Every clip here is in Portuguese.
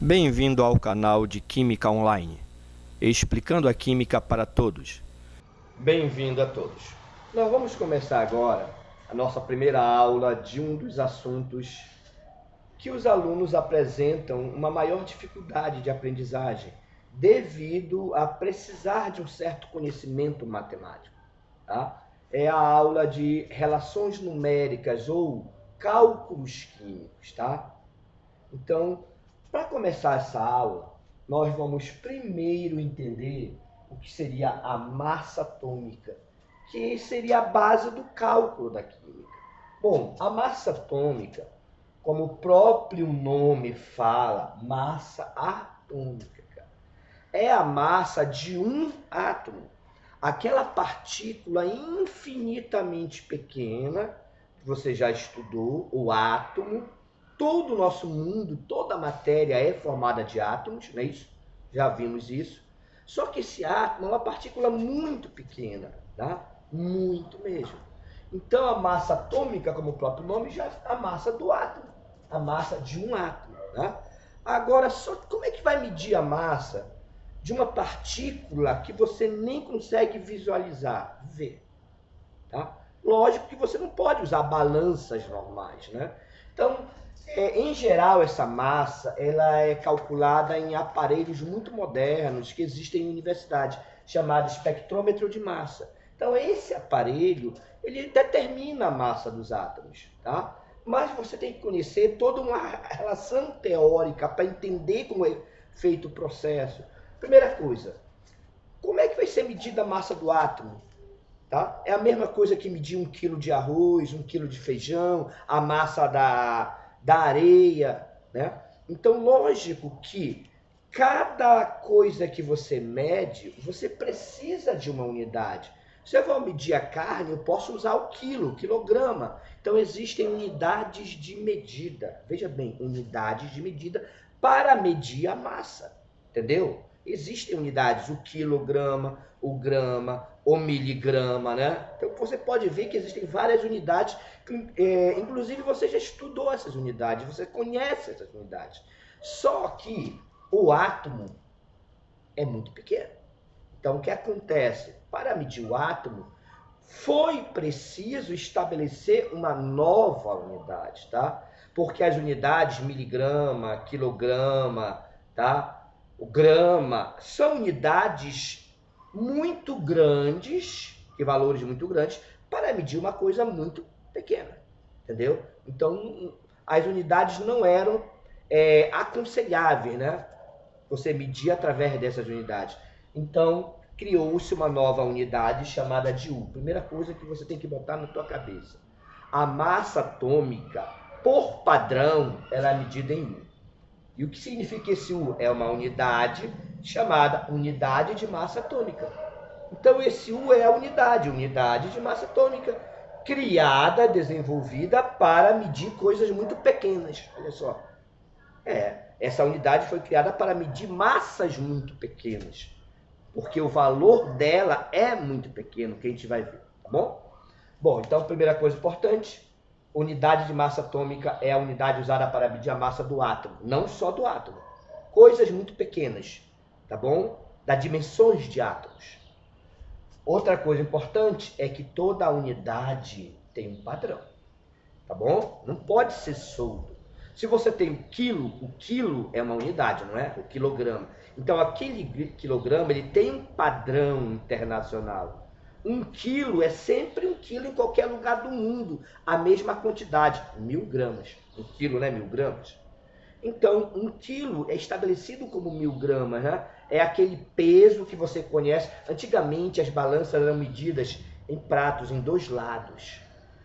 Bem-vindo ao canal de Química Online, explicando a química para todos. Bem-vindo a todos. Nós vamos começar agora a nossa primeira aula de um dos assuntos que os alunos apresentam uma maior dificuldade de aprendizagem devido a precisar de um certo conhecimento matemático, tá? É a aula de relações numéricas ou cálculos químicos, tá? Então, para começar essa aula, nós vamos primeiro entender o que seria a massa atômica, que seria a base do cálculo da química. Bom, a massa atômica, como o próprio nome fala, massa atômica, é a massa de um átomo, aquela partícula infinitamente pequena, que você já estudou, o átomo. Todo o nosso mundo, toda a matéria é formada de átomos, não é isso? Já vimos isso. Só que esse átomo é uma partícula muito pequena, tá? Muito mesmo. Então a massa atômica, como o próprio nome, já é a massa do átomo, a massa de um átomo, tá? Agora, só como é que vai medir a massa de uma partícula que você nem consegue visualizar, ver, tá? Lógico que você não pode usar balanças normais, né? Então, em geral, essa massa ela é calculada em aparelhos muito modernos que existem em universidades, chamado espectrômetro de massa. Então, esse aparelho ele determina a massa dos átomos, tá? Mas você tem que conhecer toda uma relação teórica para entender como é feito o processo. Primeira coisa, como é que vai ser medida a massa do átomo? Tá? É a mesma coisa que medir 1 quilo de arroz, 1 quilo de feijão, a massa da areia, né? Então, lógico que cada coisa que você mede, você precisa de uma unidade. Se eu vou medir a carne, eu posso usar o quilo, o quilograma. Então, existem unidades de medida. Veja bem, unidades de medida para medir a massa, entendeu? Existem unidades, o quilograma, o grama, o miligrama, né? Então você pode ver que existem várias unidades, inclusive você já estudou essas unidades, você conhece essas unidades. Só que o átomo é muito pequeno. Então o que acontece? Para medir o átomo, foi preciso estabelecer uma nova unidade, tá? Porque as unidades miligrama, quilograma, tá? O grama, são unidades muito grandes, que valores muito grandes, para medir uma coisa muito pequena, entendeu? Então, as unidades não eram aconselháveis, né? Você medir através dessas unidades. Então, criou-se uma nova unidade chamada de U. Primeira coisa que você tem que botar na tua cabeça. A massa atômica, por padrão, ela é medida em U. E o que significa esse U? É uma unidade chamada unidade de massa atômica. Então esse U é a unidade de massa atômica, criada, desenvolvida para medir coisas muito pequenas. Olha só. Essa unidade foi criada para medir massas muito pequenas, porque o valor dela é muito pequeno, que a gente vai ver, tá bom? Bom, então primeira coisa importante, unidade de massa atômica é a unidade usada para medir a massa do átomo, não só do átomo. Coisas muito pequenas, tá bom? Das dimensões de átomos. Outra coisa importante é que toda unidade tem um padrão, tá bom? Não pode ser solto. Se você tem o quilo é uma unidade, não é? O quilograma. Então, aquele quilograma ele tem um padrão internacional. 1 quilo é sempre 1 quilo em qualquer lugar do mundo. A mesma quantidade, 1000 gramas. 1 quilo, né? 1000 gramas. Então, 1 quilo é estabelecido como 1000 gramas, né? É aquele peso que você conhece. Antigamente, as balanças eram medidas em pratos, em 2 lados.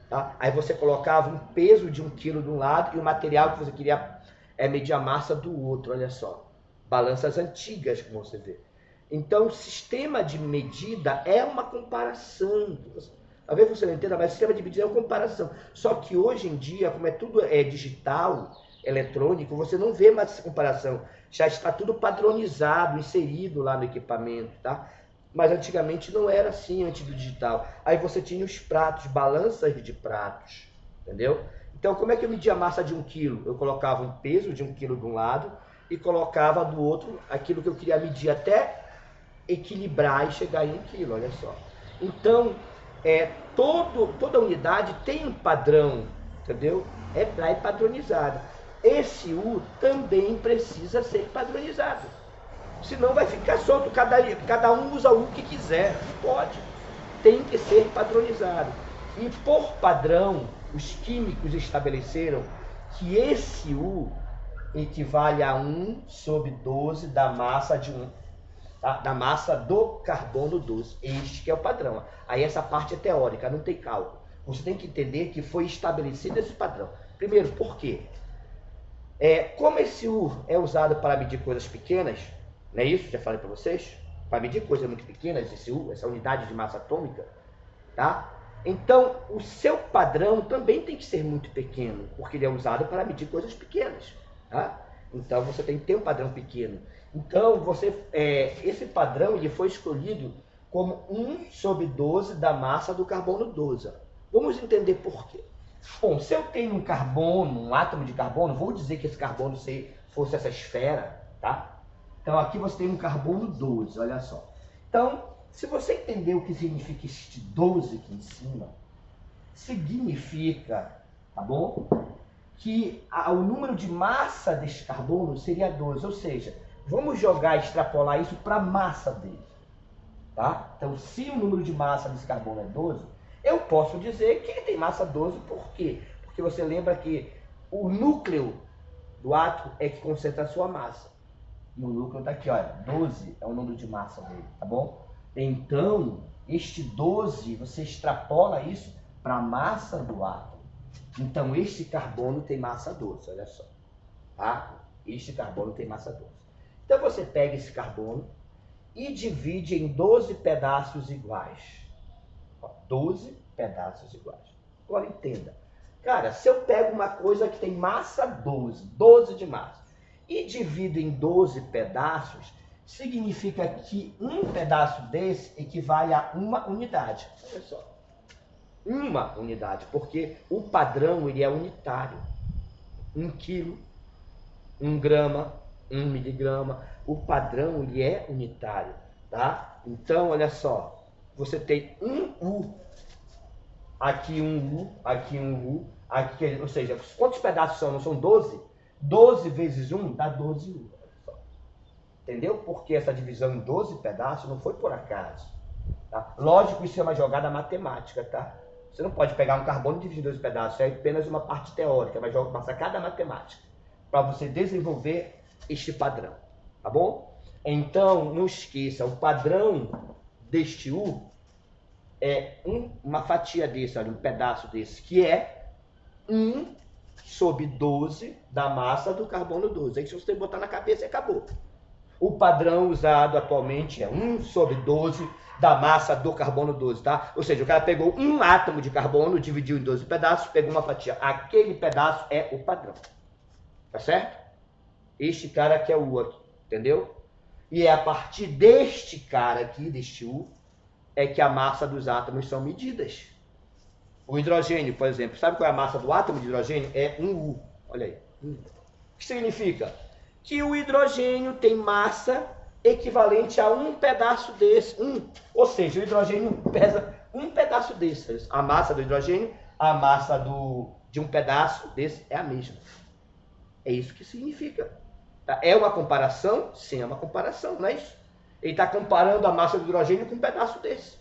Tá? Aí você colocava um peso de 1 quilo de um lado e o material que você queria medir a massa do outro, olha só. Balanças antigas, como você vê. Então, o sistema de medida é uma comparação. Talvez você não entenda, mas o sistema de medida é uma comparação. Só que hoje em dia, como tudo digital, eletrônico, você não vê mais essa comparação. Já está tudo padronizado, inserido lá no equipamento, tá? Mas antigamente não era assim, antes do digital. Aí você tinha os pratos, balanças de pratos, entendeu? Então, como é que eu media a massa de 1 quilo? Eu colocava um peso de 1 quilo de um lado e colocava do outro aquilo que eu queria medir até equilibrar e chegar em 1 quilo, olha só. Então, toda unidade tem um padrão, entendeu? É padronizado. Esse U também precisa ser padronizado. Senão vai ficar solto, cada um usa o que quiser. Não pode. Tem que ser padronizado. E por padrão, os químicos estabeleceram que esse U equivale a 1/12 da massa da massa do carbono 12. Este que é o padrão. Aí essa parte é teórica, não tem cálculo. Você tem que entender que foi estabelecido esse padrão. Primeiro, por quê? Como esse U é usado para medir coisas pequenas, não é isso? Já falei para vocês? Para medir coisas muito pequenas, esse U, essa unidade de massa atômica, tá? Então, o seu padrão também tem que ser muito pequeno, porque ele é usado para medir coisas pequenas, tá? Então, você tem que ter um padrão pequeno. Então, esse padrão ele foi escolhido como 1/12 da massa do carbono 12. Vamos entender por quê. Bom, se eu tenho um carbono, um átomo de carbono, vou dizer que esse carbono fosse essa esfera, tá? Então, aqui você tem um carbono 12, olha só. Então, se você entender o que significa este 12 aqui em cima, significa, tá bom? Que o número de massa deste carbono seria 12, ou seja, vamos extrapolar isso para a massa dele, tá? Então, se o número de massa desse carbono é 12, eu posso dizer que ele tem massa 12, por quê? Porque você lembra que o núcleo do átomo é que concentra a sua massa. E o núcleo está aqui, olha, 12 é o número de massa dele, tá bom? Então, este 12, você extrapola isso para a massa do átomo. Então, este carbono tem massa 12, olha só. Tá? Este carbono tem massa 12. Então, você pega esse carbono e divide em 12 pedaços iguais. 12 pedaços iguais. Agora, entenda. Cara, se eu pego uma coisa que tem massa 12 de massa, e divido em 12 pedaços, significa que um pedaço desse equivale a uma unidade. Olha só. Uma unidade, porque o padrão ele é unitário. 1 quilo, 1 grama, 1 miligrama. O padrão ele é unitário, tá? Então, olha só. Você tem um U, aqui um U, aqui um U, aqui, ou seja, quantos pedaços são? Não são 12? 12 vezes 1 dá 12 U. Entendeu? Porque essa divisão em 12 pedaços não foi por acaso. Tá? Lógico, isso é uma jogada matemática, tá? Você não pode pegar um carbono e dividir em 12 pedaços. É apenas uma parte teórica, mas uma sacada matemática para você desenvolver este padrão. Tá bom? Então, não esqueça, o padrão deste U é uma fatia desse, olha, um pedaço desse, que é 1/12 da massa do carbono 12. Aí se você botar na cabeça, acabou. O padrão usado atualmente é 1/12 da massa do carbono 12, tá? Ou seja, o cara pegou um átomo de carbono, dividiu em 12 pedaços, pegou uma fatia. Aquele pedaço é o padrão. Tá certo? Este cara aqui é o U aqui, entendeu? E é a partir deste cara aqui, deste U, é que a massa dos átomos são medidas. O hidrogênio, por exemplo, sabe qual é a massa do átomo de hidrogênio? É 1 U. Olha aí. O que significa? Que o hidrogênio tem massa equivalente a um pedaço desse. Ou seja, o hidrogênio pesa um pedaço desse. A massa do hidrogênio, a massa de um pedaço desse é a mesma. É isso que significa. Tá? É uma comparação? Sim, é uma comparação, não é isso? Ele está comparando a massa do hidrogênio com um pedaço desse.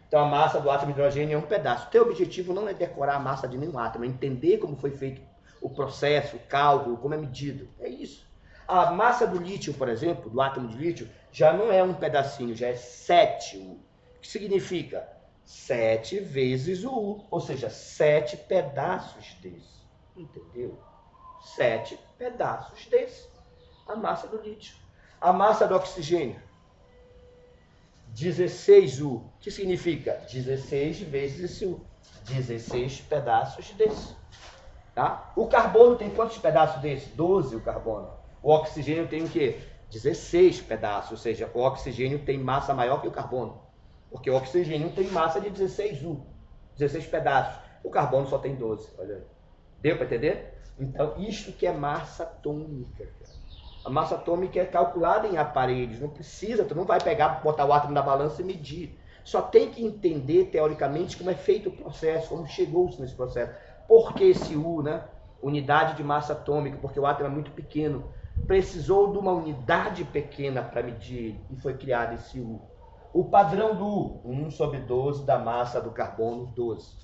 Então a massa do átomo de hidrogênio é um pedaço. O teu objetivo não é decorar a massa de nenhum átomo, é entender como foi feito o processo, o cálculo, como é medido. É isso. A massa do lítio, por exemplo, do átomo de lítio, já não é um pedacinho, já é 7U. O que significa? 7 vezes o U, ou seja, 7 pedaços desse. Entendeu? 7 pedaços desse. A massa do lítio. A massa do oxigênio, 16U, que significa 16 vezes esse U, 16 pedaços desse. Tá? O carbono tem quantos pedaços desse? 12 o carbono. O oxigênio tem o quê? 16 pedaços, ou seja, o oxigênio tem massa maior que o carbono, porque o oxigênio tem massa de 16U, 16 pedaços. O carbono só tem 12, olha aí. Deu para entender? Então, isto que é massa atômica, cara. A massa atômica é calculada em aparelhos, não precisa, tu não vai pegar, botar o átomo na balança e medir. Só tem que entender, teoricamente, como é feito o processo, como chegou-se nesse processo. Por que esse U, né? Unidade de massa atômica, porque o átomo é muito pequeno. Precisou de uma unidade pequena para medir e foi criado esse U. O padrão do U, 1/12 da massa do carbono 12.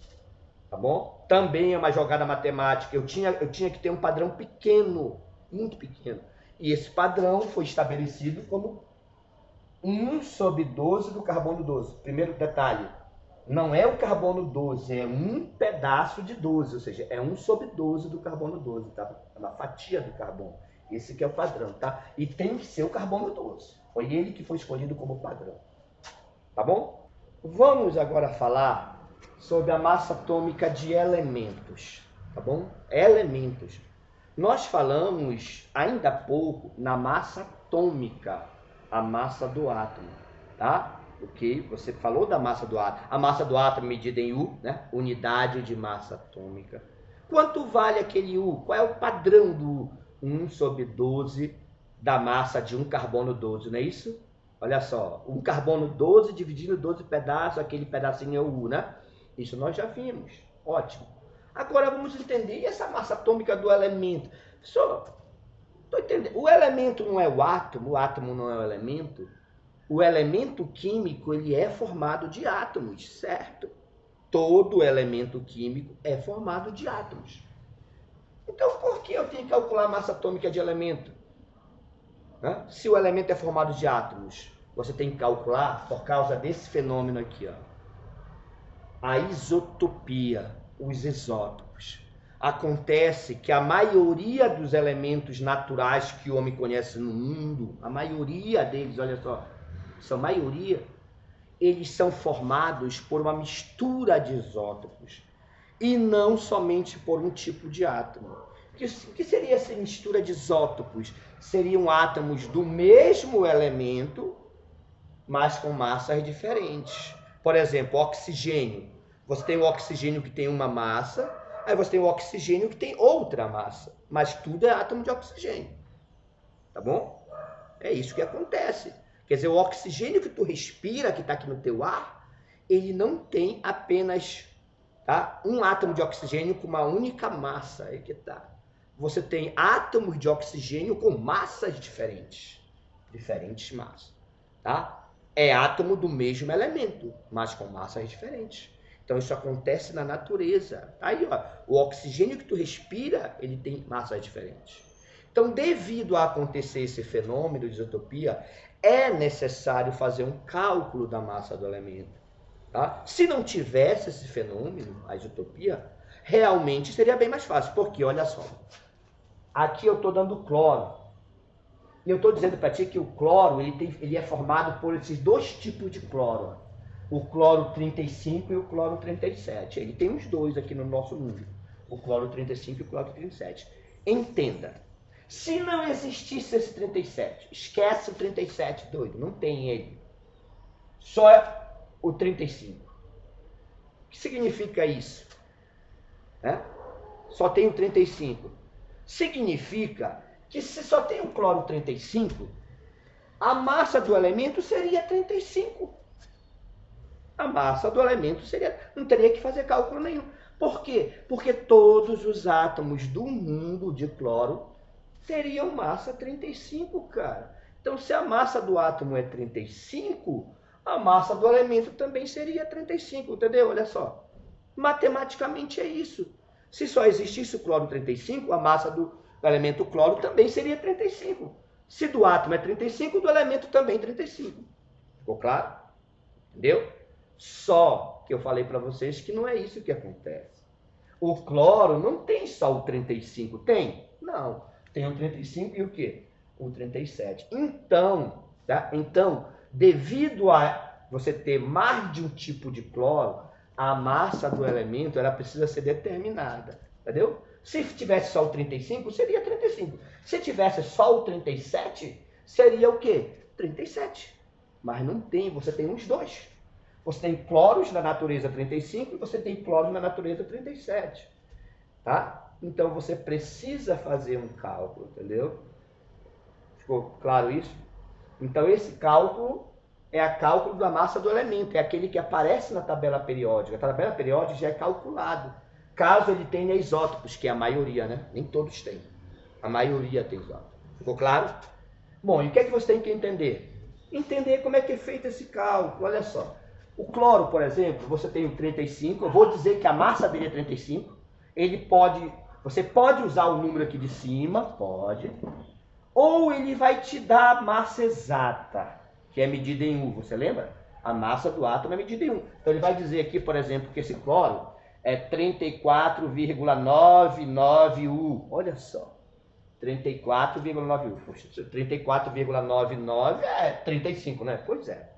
Tá bom? Também é uma jogada matemática. Eu tinha que ter um padrão pequeno, muito pequeno. E esse padrão foi estabelecido como 1/12 do carbono 12. Primeiro detalhe, não é o carbono 12, é um pedaço de 12, ou seja, é 1/12 do carbono 12, tá? É uma fatia do carbono. Esse que é o padrão, tá? E tem que ser o carbono 12. Foi ele que foi escolhido como padrão. Tá bom? Vamos agora falar sobre a massa atômica de elementos, tá bom? Elementos. Nós falamos ainda há pouco na massa atômica, a massa do átomo, tá? Ok? Você falou da massa do átomo. A massa do átomo medida em U, né? Unidade de massa atômica. Quanto vale aquele U? Qual é o padrão do 1/12 da massa de um carbono 12, não é isso? Olha só, um carbono 12 dividido em 12 pedaços, aquele pedacinho é o U, né? Isso nós já vimos. Ótimo. Agora vamos entender essa massa atômica do elemento. Só, tô entendendo. O elemento não é o átomo não é o elemento. O elemento químico, ele é formado de átomos, certo? Todo elemento químico é formado de átomos. Então, por que eu tenho que calcular a massa atômica de elemento? Se o elemento é formado de átomos, você tem que calcular por causa desse fenômeno aqui, ó. A isotopia, os isótopos. Acontece que a maioria dos elementos naturais que o homem conhece no mundo, a maioria deles, olha só, são maioria, eles são formados por uma mistura de isótopos e não somente por um tipo de átomo. O que seria essa mistura de isótopos? Seriam átomos do mesmo elemento, mas com massas diferentes. Por exemplo, oxigênio. Você tem o oxigênio que tem uma massa, aí você tem o oxigênio que tem outra massa, mas tudo é átomo de oxigênio. Tá bom? É isso que acontece. Quer dizer, o oxigênio que tu respira, que está aqui no teu ar, ele não tem apenas, tá, um átomo de oxigênio com uma única massa. Aí que tá. Você tem átomos de oxigênio com massas diferentes. Diferentes massas. Tá? É átomo do mesmo elemento, mas com massas diferentes. Então isso acontece na natureza. Aí, ó, o oxigênio que tu respira, ele tem massas diferentes. Então, devido a acontecer esse fenômeno de isotopia, é necessário fazer um cálculo da massa do elemento. Tá? Se não tivesse esse fenômeno, a isotopia, realmente seria bem mais fácil. Porque, olha só, aqui eu estou dando cloro. E eu estou dizendo para ti que o cloro ele é formado por esses dois tipos de cloro. O cloro 35 e o cloro 37. Ele tem os dois aqui no nosso mundo. O cloro 35 e o cloro 37. Entenda. Se não existisse esse 37, esquece o 37, doido. Não tem ele. Só o 35. O que significa isso? Só tem o 35. Significa que se só tem o cloro 35, a massa do elemento seria 35. A massa do elemento seria... Não teria que fazer cálculo nenhum. Por quê? Porque todos os átomos do mundo de cloro teriam massa 35, cara. Então, se a massa do átomo é 35, a massa do elemento também seria 35, entendeu? Olha só. Matematicamente é isso. Se só existisse o cloro 35, a massa do elemento cloro também seria 35. Se do átomo é 35, do elemento também 35. Ficou claro? Entendeu? Só que eu falei para vocês que não é isso que acontece. O cloro não tem só o 35, tem? Não. Tem o 35 e o quê? O 37. Então, tá? Então, devido a você ter mais de um tipo de cloro, a massa do elemento ela precisa ser determinada. Entendeu? Se tivesse só o 35, seria 35. Se tivesse só o 37, seria o quê? 37. Mas não tem, você tem os dois. Você tem cloros na natureza 35 e você tem cloros na natureza 37. Tá? Então você precisa fazer um cálculo, entendeu? Ficou claro isso? Então esse cálculo é o cálculo da massa do elemento, é aquele que aparece na tabela periódica. A tabela periódica já é calculado, caso ele tenha isótopos, que é a maioria, né? Nem todos têm. A maioria tem isótopos. Ficou claro? Bom, e o que é que você tem que entender? Entender como é que é feito esse cálculo. Olha só. O cloro, por exemplo, você tem o 35, eu vou dizer que a massa dele é 35. Você pode usar o número aqui de cima, pode. Ou ele vai te dar a massa exata, que é medida em U, você lembra? A massa do átomo é medida em U. Então ele vai dizer aqui, por exemplo, que esse cloro é 34,99 U. Olha só. 34,9 U. 34,99 é 35, né? Pois é.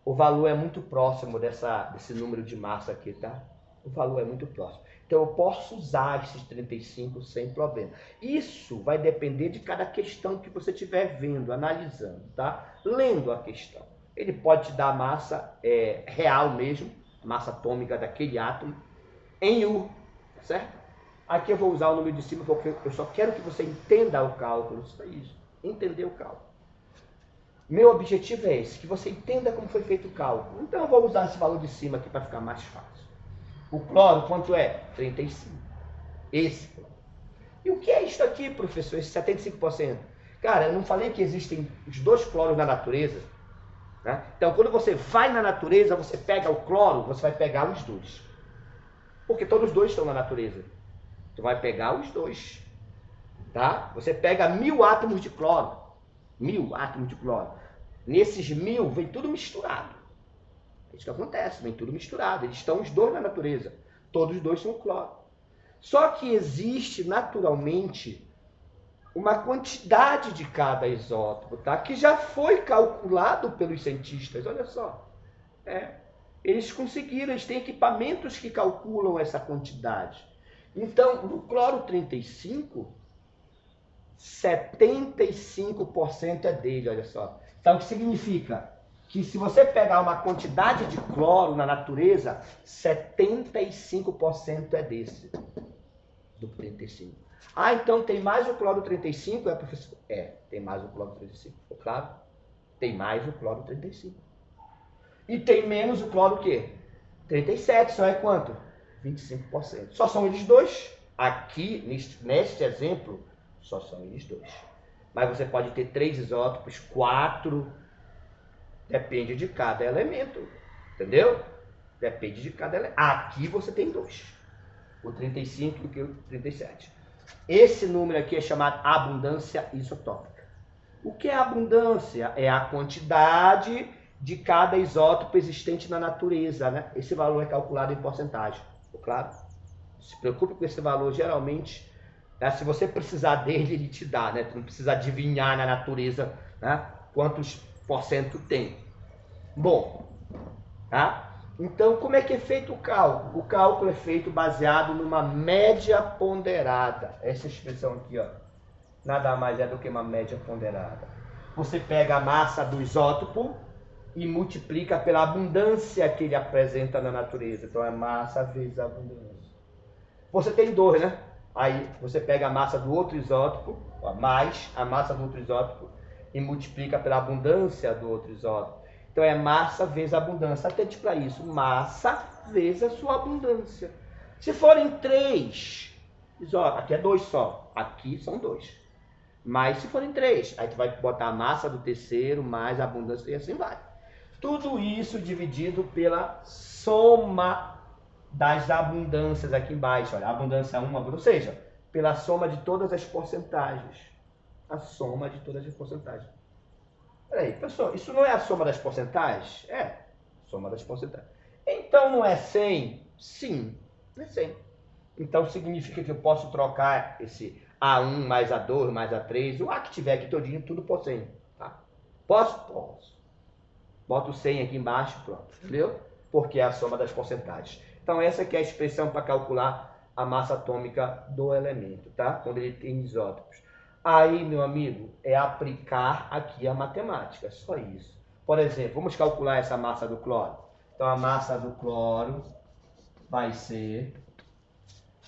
O valor é muito próximo desse número de massa aqui, tá? O valor é muito próximo. Então eu posso usar esses 35 sem problema. Isso vai depender de cada questão que você estiver vendo, analisando, tá? Lendo a questão. Ele pode te dar a massa real mesmo, a massa atômica daquele átomo, em U, certo? Aqui eu vou usar o número de cima porque eu só quero que você entenda o cálculo. Só isso. Entender o cálculo. Meu objetivo é esse, que você entenda como foi feito o cálculo. Então eu vou usar esse valor de cima aqui para ficar mais fácil. O cloro, quanto é? 35. Esse cloro. E o que é isso aqui, professor? Esse 75%? Cara, eu não falei que existem os dois cloros na natureza? Né? Então, quando você vai na natureza, você pega o cloro, você vai pegar os dois. Porque todos os dois estão na natureza. Tu vai pegar os dois. Tá? Você pega 1000 átomos de cloro. 1000 átomos de cloro. Nesses 1000 vem tudo misturado. É isso que acontece, vem tudo misturado. Eles estão os dois na natureza. Todos os dois são cloro. Só que existe naturalmente uma quantidade de cada isótopo, tá? Que já foi calculado pelos cientistas. Olha só. Eles conseguiram, eles têm equipamentos que calculam essa quantidade. Então, no cloro 35, 75% é dele, olha só. Então, o que significa? Que se você pegar uma quantidade de cloro na natureza, 75% é desse, do 35. Ah, então tem mais o cloro 35, professor? Tem mais o cloro 35, ficou claro? Tem mais o cloro 35. E tem menos o cloro o quê? 37, só é quanto? 25%. Só são eles dois. Aqui, neste exemplo, só são eles dois. Mas você pode ter 3 isótopos, 4, depende de cada elemento, entendeu? Depende de cada elemento. Aqui você tem 2, o 35 e o 37. Esse número aqui é chamado abundância isotópica. O que é abundância? É a quantidade de cada isótopo existente na natureza, né? Esse valor é calculado em porcentagem, claro? Se preocupe com esse valor, geralmente, se você precisar dele, ele te dá, né? Tu não precisa adivinhar na natureza, né? Quantos % tem. Bom, tá? Então, como é que é feito o cálculo? O cálculo é feito baseado numa média ponderada. Essa expressão aqui, ó, nada mais é do que uma média ponderada. Você pega a massa do isótopo e multiplica pela abundância que ele apresenta na natureza. Então, é massa vezes a abundância. Você tem 2, né? Aí você pega a massa do outro isótopo, ó, mais a massa do outro isótopo, e multiplica pela abundância do outro isótopo. Então é massa vezes abundância. Atente para isso. Massa vezes a sua abundância. Se forem 3 isótopos, aqui é 2 só. Aqui são 2. Mas se forem 3, aí tu vai botar a massa do terceiro mais a abundância e assim vai. Tudo isso dividido pela soma das abundâncias aqui embaixo. Olha, a abundância 1, ou seja, pela soma de todas as porcentagens. A soma de todas as porcentagens. Peraí, pessoal, isso não é a soma das porcentagens? É, soma das porcentagens. Então não é 100? Sim, é 100. Então significa que eu posso trocar esse A1 mais A2 mais A3, o A que tiver aqui todinho, tudo por 100. Tá? Posso? Posso. Boto 100 aqui embaixo, pronto. Entendeu? Porque é a soma das porcentagens. Então essa aqui é a expressão para calcular a massa atômica do elemento, tá? Quando ele tem isótopos. Aí, meu amigo, é aplicar aqui a matemática, só isso. Por exemplo, vamos calcular essa massa do cloro. Então, a massa do cloro vai ser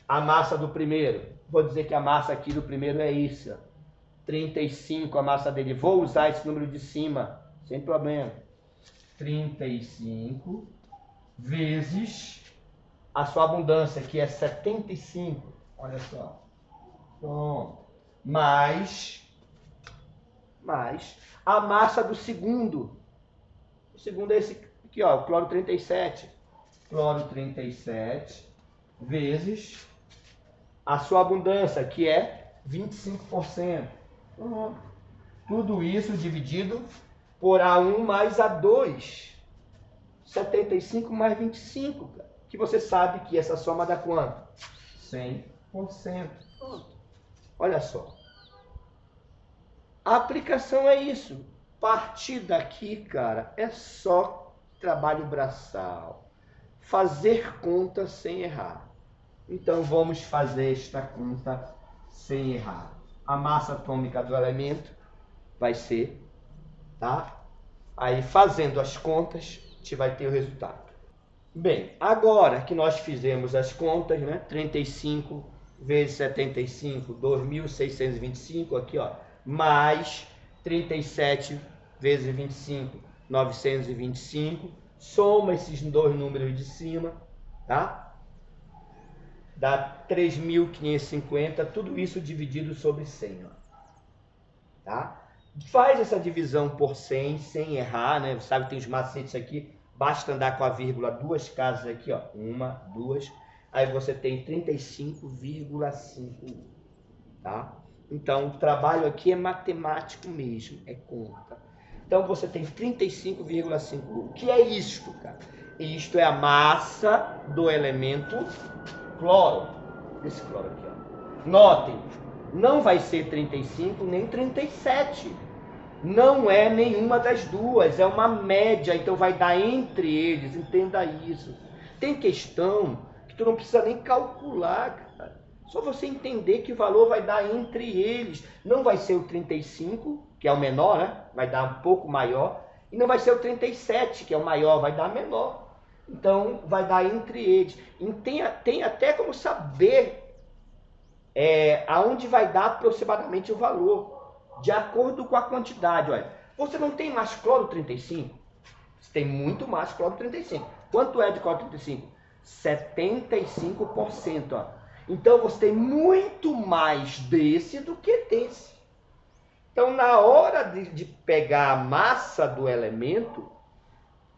a massa do primeiro. Vou dizer que a massa aqui do primeiro é isso. 35 a massa dele. Vou usar esse número de cima, sem problema. 35 vezes a sua abundância, que é 75. Olha só. Pronto. Mais a massa do segundo. O segundo é esse aqui, ó, o cloro 37. Cloro 37 vezes a sua abundância, que é 25%. Pronto. Tudo isso dividido por A1 mais A2. 75 mais 25, cara. Que você sabe que essa soma dá quanto? 100%. Pronto. Olha só. A aplicação é isso. Partir daqui, cara, é só trabalho braçal. Fazer conta sem errar. Então vamos fazer esta conta sem errar. A massa atômica do elemento vai ser, tá? Aí fazendo as contas, a gente vai ter o resultado. Bem, agora que nós fizemos as contas, né? 35 vezes 75, 2.625, aqui, ó, mais 37 vezes 25, 925, soma esses dois números de cima, tá? Dá 3.550, tudo isso dividido sobre 100, ó, tá? Faz essa divisão por 100 sem errar, né? Você sabe que tem os macetes aqui, basta andar com a vírgula duas casas aqui, ó, uma, duas, aí você tem 35,5, tá? Então, o trabalho aqui é matemático mesmo, é conta. Então, você tem 35,5. O que é isto, cara? Isto é a massa do elemento cloro. Esse cloro aqui, ó. Notem, não vai ser 35 nem 37. Não é nenhuma das duas, é uma média, então vai dar entre eles, entenda isso. Tem questão que tu não precisa nem calcular, cara. Só você entender que o valor vai dar entre eles. Não vai ser o 35, que é o menor, né? Vai dar um pouco maior. E não vai ser o 37, que é o maior, vai dar menor. Então, vai dar entre eles. E tem até como saber aonde vai dar aproximadamente o valor. De acordo com a quantidade. Olha, você não tem mais cloro 35? Você tem muito mais cloro 35. Quanto é de cloro 35? 75%. Ó. Então, você tem muito mais desse do que desse. Então, na hora de pegar a massa do elemento,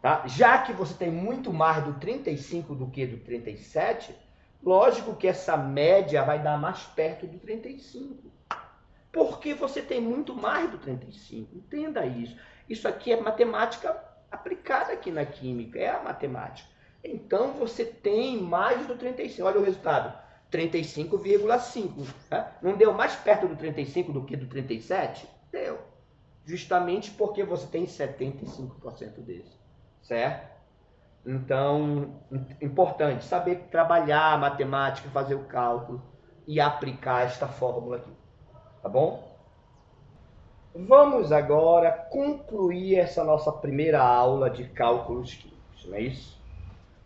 tá? Já que você tem muito mais do 35 do que do 37, lógico que essa média vai dar mais perto do 35. Porque você tem muito mais do 35. Entenda isso. Isso aqui é matemática aplicada aqui na química. É a matemática. Então, você tem mais do 35. Olha o resultado. 35,5. Tá? Não deu mais perto do 35 do que do 37? Deu. Justamente porque você tem 75% desse. Certo? Então, importante saber trabalhar a matemática, fazer o cálculo e aplicar esta fórmula aqui. Tá bom? Vamos agora concluir essa nossa primeira aula de cálculos químicos, não é isso?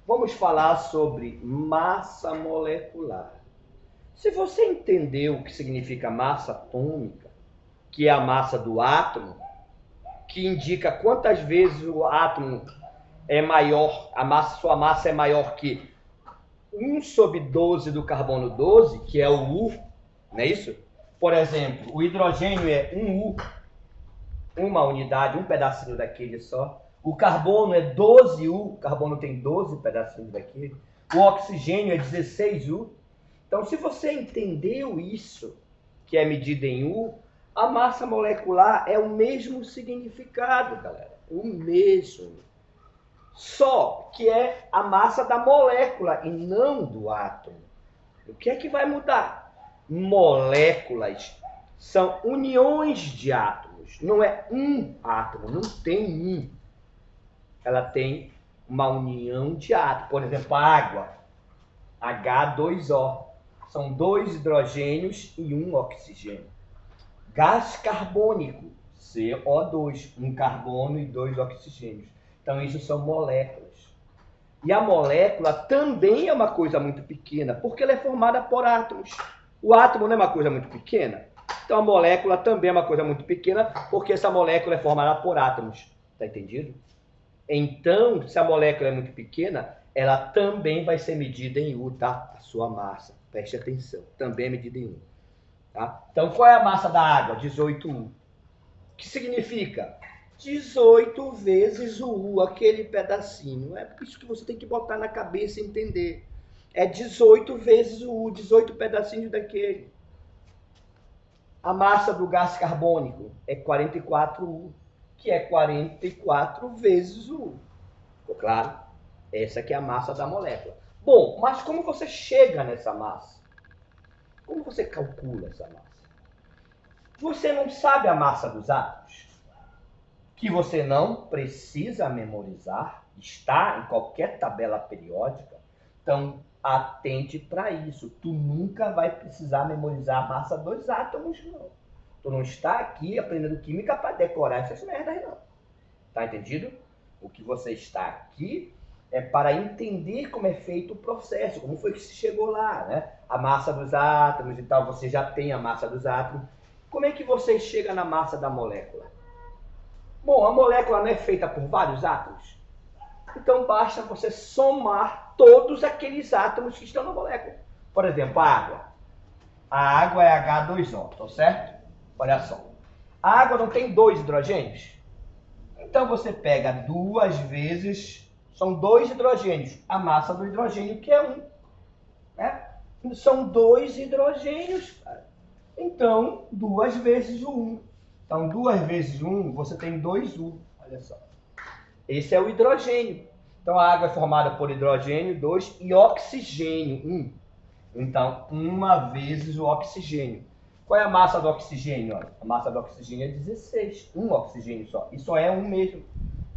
Vamos falar sobre massa molecular. Se você entendeu o que significa massa atômica, que é a massa do átomo, que indica quantas vezes o átomo é maior, sua massa é maior que 1/12 do carbono 12, que é o U, não é isso? Por exemplo, o hidrogênio é 1U, uma unidade, um pedacinho daquele só. O carbono é 12U, o carbono tem 12 pedacinhos daquele. O oxigênio é 16U. Então, se você entendeu isso, que é medida em U, a massa molecular é o mesmo significado, galera. O mesmo. Só que é a massa da molécula e não do átomo. O que é que vai mudar? Moléculas são uniões de átomos. Não é um átomo, não tem um. Ela tem uma união de átomos. Por exemplo, a água, H2O. São 2 hidrogênios e 1 oxigênio. Gás carbônico, CO2. 1 carbono e 2 oxigênios. Então, isso são moléculas. E a molécula também é uma coisa muito pequena, porque ela é formada por átomos. O átomo não é uma coisa muito pequena? Então a molécula também é uma coisa muito pequena, porque essa molécula é formada por átomos. Tá entendido? Então, se a molécula é muito pequena, ela também vai ser medida em U, tá? A sua massa. Preste atenção. Também é medida em U. Tá? Então, qual é a massa da água? 18U. Que significa 18 vezes o U, aquele pedacinho. É isso que você tem que botar na cabeça e entender. É 18 vezes o U, 18 pedacinhos daquele. A massa do gás carbônico é 44U, que é 44 vezes o U. Ficou claro? Essa aqui é a massa da molécula. Bom, mas como você chega nessa massa? Como você calcula essa massa? Você não sabe a massa dos átomos? Que você não precisa memorizar, está em qualquer tabela periódica. Então, atente para isso. Tu nunca vai precisar memorizar a massa dos átomos, não. Tu não está aqui aprendendo química para decorar essas merdas, não. Tá entendido? O que você está aqui é para entender como é feito o processo, como foi que se chegou lá, né? A massa dos átomos e tal, você já tem a massa dos átomos. Como é que você chega na massa da molécula? Bom, a molécula não é feita por vários átomos? Então basta você somar todos aqueles átomos que estão na molécula. Por exemplo, a água. A água é H2O, tá certo? Olha só. A água não tem 2 hidrogênios? Então você pega 2 vezes, são 2 hidrogênios, a massa do hidrogênio que é 1. Né? São 2 hidrogênios, cara. Então 2 vezes o 1. Então 2 vezes 1, você tem 2U. Olha só. Esse é o hidrogênio. Então a água é formada por hidrogênio, 2, e oxigênio, 1. Então 1 vezes o oxigênio. Qual é a massa do oxigênio? Olha, a massa do oxigênio é 16. 1 oxigênio só. E só é 1 mesmo.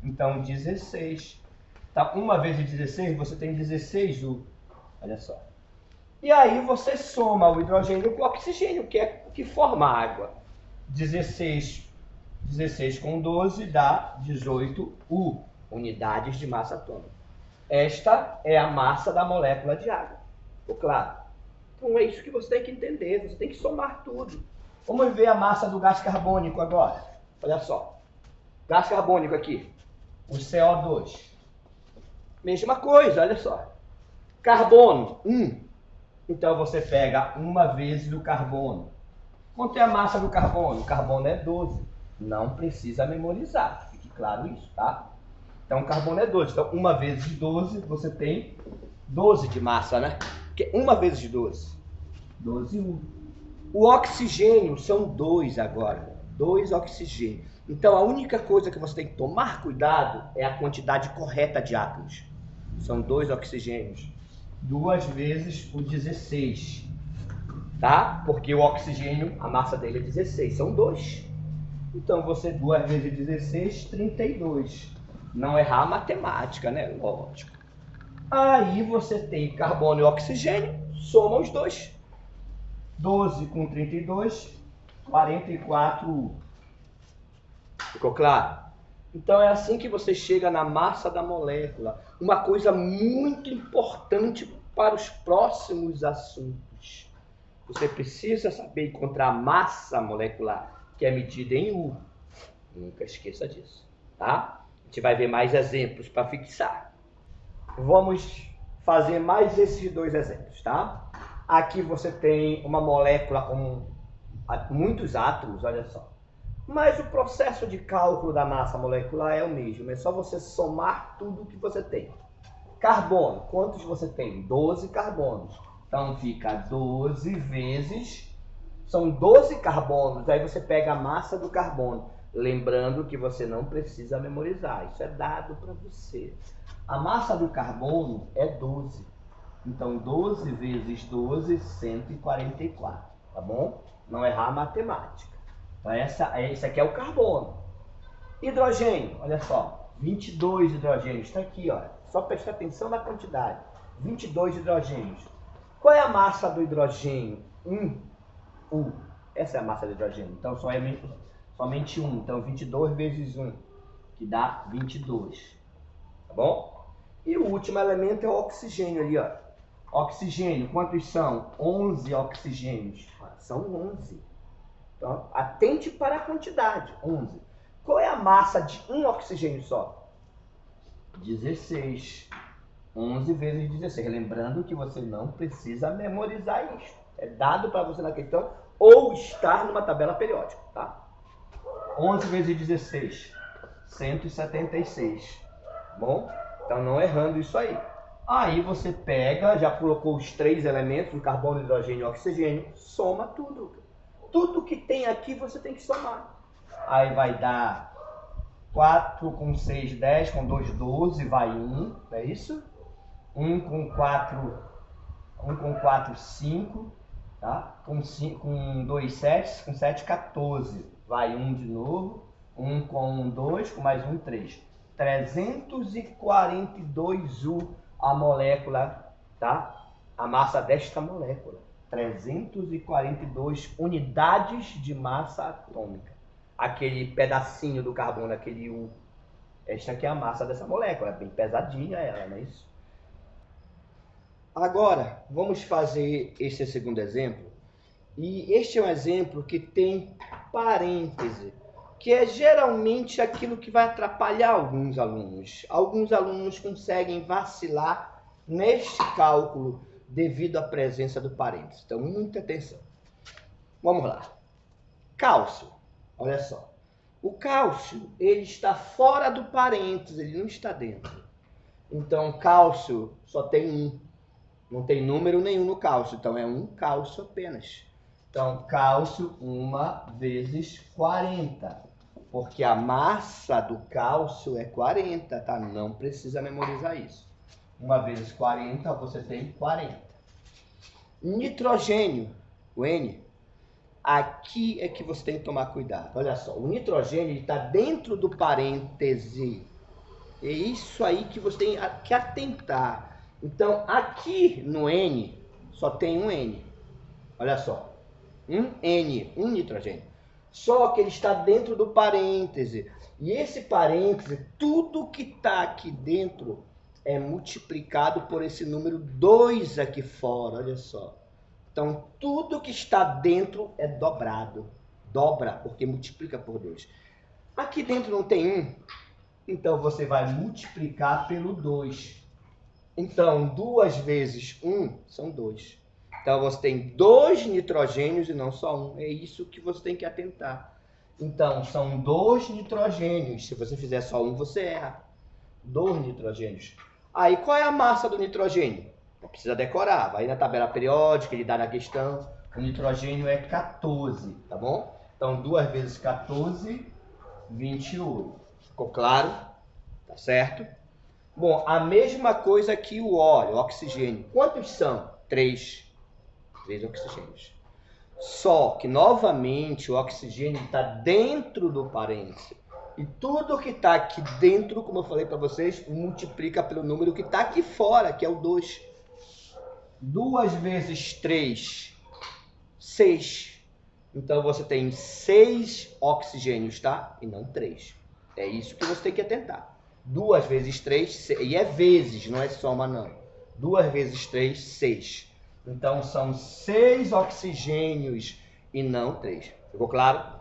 Então 16. Tá? 1 vezes 16, você tem 16U. Olha só. E aí você soma o hidrogênio com o oxigênio, que é o que forma a água. 16 com 12 dá 18U, unidades de massa atômica. Esta é a massa da molécula de água. Ficou claro? Então é isso que você tem que entender, você tem que somar tudo. Vamos ver a massa do gás carbônico agora. Olha só. Gás carbônico aqui, o CO2. Mesma coisa, olha só. Carbono, 1. Então você pega 1 vezes o carbono. Quanto é a massa do carbono? O carbono é 12. Não precisa memorizar, fique claro isso, tá? Então o carbono é 12. Então 1 vezes 12, você tem 12 de massa, né? Porque 1 vezes 12, 12U. O oxigênio são 2 agora. 2 oxigênios. Então a única coisa que você tem que tomar cuidado é a quantidade correta de átomos. São 2 oxigênios. 2 vezes o 16. Tá? Porque o oxigênio, a massa dele é 16. São 2. Então você 2 vezes 16, 32. Não errar a matemática, né? Lógico. Aí você tem carbono e oxigênio, soma os dois. 12 com 32, 44U. Ficou claro? Então é assim que você chega na massa da molécula. Uma coisa muito importante para os próximos assuntos. Você precisa saber encontrar a massa molecular, que é medida em U. Nunca esqueça disso, tá? A gente vai ver mais exemplos para fixar. Vamos fazer mais esses 2 exemplos, tá? Aqui você tem uma molécula com muitos átomos, olha só. Mas o processo de cálculo da massa molecular é o mesmo, é só você somar tudo que você tem. Carbono, quantos você tem? 12 carbonos. Então fica 12 vezes, são 12 carbonos, aí você pega a massa do carbono. Lembrando que você não precisa memorizar, isso é dado para você. A massa do carbono é 12. Então 12 vezes 12, 144, tá bom? Não errar a matemática. Então esse aqui é o carbono. Hidrogênio, olha só, 22 hidrogênios, está aqui, ó. Só prestar atenção na quantidade. 22 hidrogênios. Qual é a massa do hidrogênio? 1U. Essa é a massa do hidrogênio. Então somente 1. Então 22 vezes 1, que dá 22. Tá bom? E o último elemento é o oxigênio ali, ó. Oxigênio, quantos são? 11 oxigênios. São 11. Então, atente para a quantidade, 11. Qual é a massa de um oxigênio só? 16. 11 vezes 16. Lembrando que você não precisa memorizar isso. É dado para você na questão ou estar numa tabela periódica, tá? 11 vezes 16, 176. Bom, então não errando isso aí. Aí você pega, já colocou os três elementos, o carbono, hidrogênio e oxigênio, soma tudo. Tudo que tem aqui você tem que somar. Aí vai dar 4 com 6, 10, com 2, 12, vai 1, não é isso? 1 com 4, 5, tá? Com 2, 7, com 7, 14, vai 1 de novo, 1 com 2, com mais 1, 3. 342 U a molécula, tá? A massa desta molécula. 342 unidades de massa atômica. Aquele pedacinho do carbono, aquele U. Esta aqui é a massa dessa molécula, é bem pesadinha ela, não é isso? Agora, vamos fazer este segundo exemplo. E este é um exemplo que tem parêntese, que é geralmente aquilo que vai atrapalhar alguns alunos. Alguns alunos conseguem vacilar neste cálculo devido à presença do parêntese. Então, muita atenção. Vamos lá. Cálcio. Olha só. O cálcio, ele está fora do parêntese, ele não está dentro. Então, cálcio só tem 1. Não tem número nenhum no cálcio, então é um cálcio apenas. Então, cálcio 1 vezes 40. Porque a massa do cálcio é 40, tá? Não precisa memorizar isso. 1 vezes 40, você tem 40. Nitrogênio, o N, aqui é que você tem que tomar cuidado. Olha só, o nitrogênio está dentro do parêntese. É isso aí que você tem que atentar. Então, aqui no N, só tem um N. Olha só, um N, um nitrogênio. Só que ele está dentro do parêntese. E esse parêntese, tudo que está aqui dentro é multiplicado por esse número 2 aqui fora, olha só. Então, tudo que está dentro é dobrado. Dobra, porque multiplica por 2. Aqui dentro não tem 1, então você vai multiplicar pelo 2. Então, 2 vezes 1 são 2. Então, você tem 2 nitrogênios e não só 1. É isso que você tem que atentar. Então, são 2 nitrogênios. Se você fizer só 1, você erra. 2 nitrogênios. Aí, qual é a massa do nitrogênio? Não precisa decorar. Vai na tabela periódica, ele dá na questão. O nitrogênio é 14, tá bom? Então, 2 vezes 14, 28. Ficou claro? Tá certo? Bom, a mesma coisa que o óleo, o oxigênio. Quantos são? 3. 3 oxigênios. Só que, novamente, o oxigênio está dentro do parêntese. E tudo que está aqui dentro, como eu falei para vocês, multiplica pelo número que está aqui fora, que é o 2. 2 vezes 3, 6. Então, você tem 6 oxigênios, tá? E não 3. É isso que você tem que atentar. 2 vezes 3, 6. E é vezes, não é soma, não. 2 vezes 3, 6. Então, são 6 oxigênios e não 3. Ficou claro?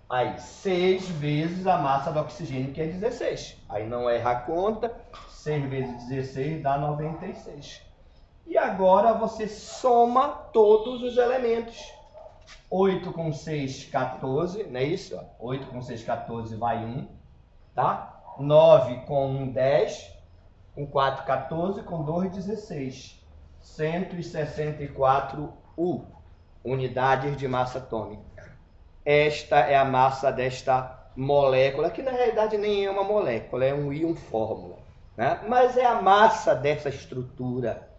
Aí, 6 vezes a massa do oxigênio, que é 16. Aí não erra a conta. 6 vezes 16 dá 96. E agora você soma todos os elementos. 8 com 6, 14, não é isso? 8 com 6, 14, vai 1. Tá? 9 com 1, 10. Com 4, 14. Com 2, 16. 164 U. Unidades de massa atômica. Esta é a massa desta molécula, que na realidade nem é uma molécula, é um íon fórmula, né? Mas é a massa dessa estrutura,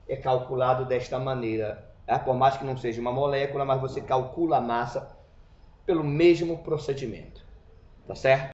é calculado desta maneira, né? Por mais que não seja uma molécula, mas você calcula a massa pelo mesmo procedimento, tá certo?